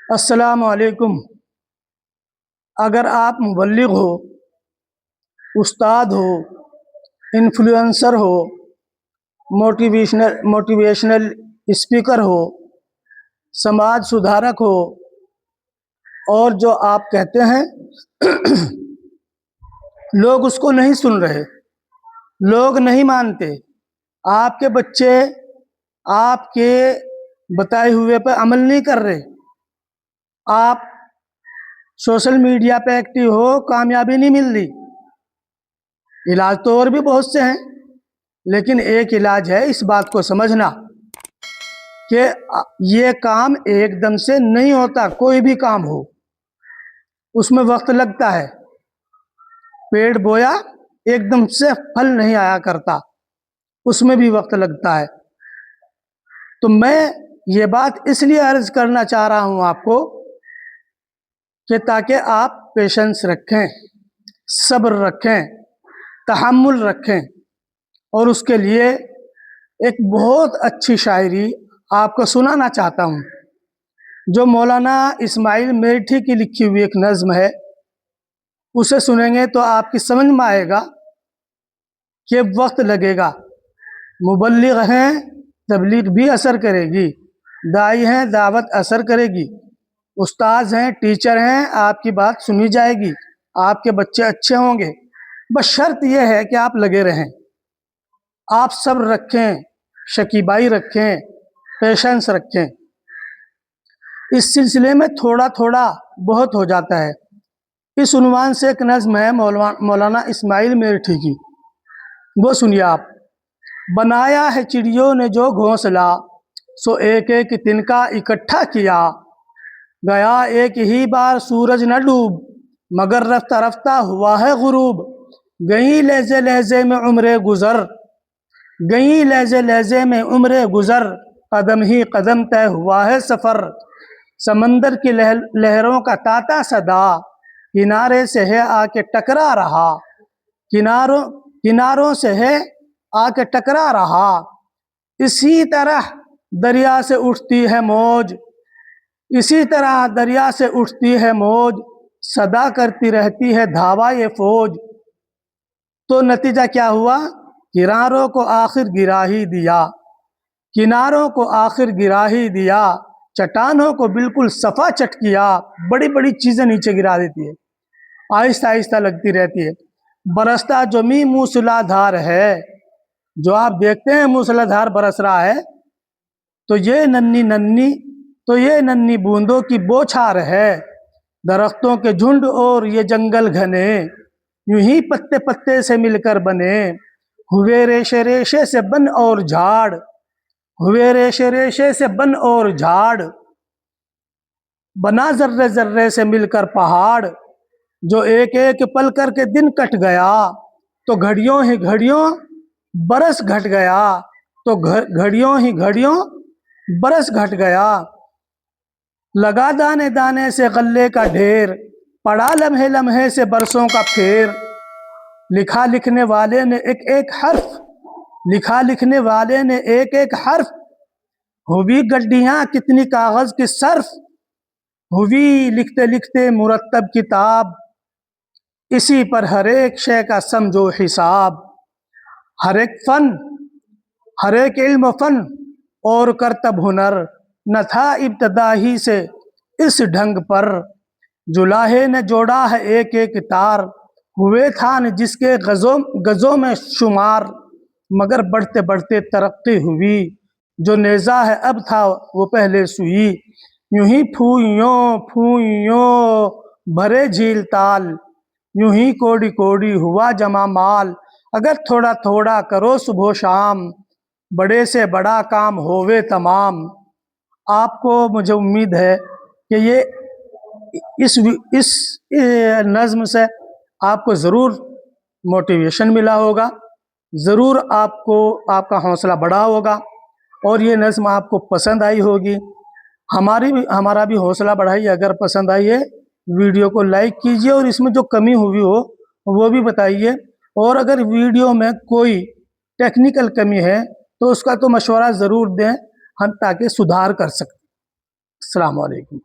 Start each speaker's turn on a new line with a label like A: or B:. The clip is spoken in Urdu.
A: السلام علیکم۔ اگر آپ مبلغ ہو، استاد ہو، انفلوئنسر ہو، موٹیویشنل اسپیکر ہو، سماج سدھارک ہو، اور جو آپ کہتے ہیں لوگ اس کو نہیں سن رہے، لوگ نہیں مانتے، آپ کے بچے آپ کے بتائے ہوئے پہ عمل نہیں کر رہے، آپ سوشل میڈیا پہ ایکٹیو ہو، کامیابی نہیں مل رہی۔ علاج تو اور بھی بہت سے ہیں، لیکن ایک علاج ہے اس بات کو سمجھنا کہ یہ کام ایک دم سے نہیں ہوتا۔ کوئی بھی کام ہو اس میں وقت لگتا ہے، پیڑ بویا ایک دم سے پھل نہیں آیا کرتا، اس میں بھی وقت لگتا ہے۔ تو میں یہ بات اس لیے عرض کرنا چاہ رہا ہوں آپ کو کہ تاکہ آپ پیشنس رکھیں، صبر رکھیں، تحمل رکھیں، اور اس کے لیے ایک بہت اچھی شاعری آپ کو سنانا چاہتا ہوں جو مولانا اسماعیل میٹھی کی لکھی ہوئی ایک نظم ہے۔ اسے سنیں گے تو آپ کی سمجھ میں آئے گا کہ وقت لگے گا۔ مبلغ ہیں، تبلیغ بھی اثر کرے گی، داعی ہیں، دعوت اثر کرے گی، استاذ ہیں، ٹیچر ہیں، آپ کی بات سنی جائے گی، آپ کے بچے اچھے ہوں گے۔ بس شرط یہ ہے کہ آپ لگے رہیں، آپ صبر رکھیں، شکیبائی رکھیں، پیشنس رکھیں۔ اس سلسلے میں تھوڑا تھوڑا بہت ہو جاتا ہے۔ اس عنوان سے ایک نظم ہے مولانا اسماعیل میٹھی کی، وہ سنیے آپ۔ بنایا ہے چڑیوں نے جو گھونسلہ، سو ایک ایک تنکا اکٹھا کیا، گیا ایک ہی بار سورج نہ ڈوب، مگر رفتہ رفتہ ہوا ہے غروب۔ گئیں لہجے لہجے میں عمریں گزر، گئیں لہجے لہجے میں عمریں گزر، قدم ہی قدم طے ہوا ہے سفر۔ سمندر کی لہروں کا تاتا صدا، کنارے سے ہے آ کے ٹکرا رہا، کناروں سے ہے آ کے ٹکرا رہا۔ اسی طرح دریا سے اٹھتی ہے موج، اسی طرح دریا سے اٹھتی ہے موج، صدا کرتی رہتی ہے دھاوا یہ فوج۔ تو نتیجہ کیا ہوا؟ کناروں کو آخر گرا ہی دیا، کناروں کو آخر گرا ہی دیا، چٹانوں کو بالکل صفا چٹ کیا۔ بڑی بڑی چیزیں نیچے گرا دیتی ہے، آہستہ آہستہ لگتی رہتی ہے۔ برستا جو می موسلا دھار ہے، جو آپ دیکھتے ہیں موسلا دھار برس رہا ہے، تو یہ ننھی بوندوں کی بوچھار ہے۔ درختوں کے جھنڈ اور یہ جنگل گھنے، یوں ہی پتے پتے سے مل کر بنے، ہوئے ریشے ریشے سے بن اور جھاڑ، ہوئے ریشے ریشے سے بن اور جھاڑ، بنا ذرے ذرے سے مل کر پہاڑ۔ جو ایک ایک پل کر کے دن کٹ گیا، تو گھڑیوں ہی گھڑیوں برس گھٹ گیا، تو گھڑیوں ہی گھڑیوں برس گھٹ گیا۔ لگا دانے دانے سے غلے کا ڈھیر، پڑا لمحے لمحے سے برسوں کا پھیر۔ لکھا لکھنے والے نے ایک ایک حرف، لکھا لکھنے والے نے ایک ایک حرف، ہوئی گڈیاں کتنی کاغذ کی صرف، ہوئی لکھتے لکھتے مرتب کتاب، اسی پر ہر ایک شے کا سمجھو حساب۔ ہر ایک فن، ہر ایک علم و فن اور کرتب ہنر، نہ تھا ابتدا ہی سے اس ڈھنگ پر، جو لاہے نے جوڑا ہے ایک ایک تار، ہوئے تھان جس کے گزوں میں شمار، مگر بڑھتے بڑھتے ترقی ہوئی، جو نیزہ ہے اب تھا وہ پہلے سوئی۔ یوں ہی پھوئیوں پھوئیوں بھرے جھیل تال، یوں ہی کوڑی کوڑی ہوا جمع مال۔ اگر تھوڑا تھوڑا کرو صبح و شام، بڑے سے بڑا کام ہووے تمام۔ آپ کو مجھے امید ہے کہ اس نظم سے آپ کو ضرور موٹیویشن ملا ہوگا، ضرور آپ کو آپ کا حوصلہ بڑھا ہوگا، اور یہ نظم آپ کو پسند آئی ہوگی۔ ہمارا بھی حوصلہ بڑھائیے۔ اگر پسند آئی ہے ویڈیو کو لائک کیجئے، اور اس میں جو کمی ہوئی ہو وہ بھی بتائیے، اور اگر ویڈیو میں کوئی ٹیکنیکل کمی ہے تو اس کا تو مشورہ ضرور دیں، ہم تاکہ سدھار کر سکیں۔ السلام علیکم۔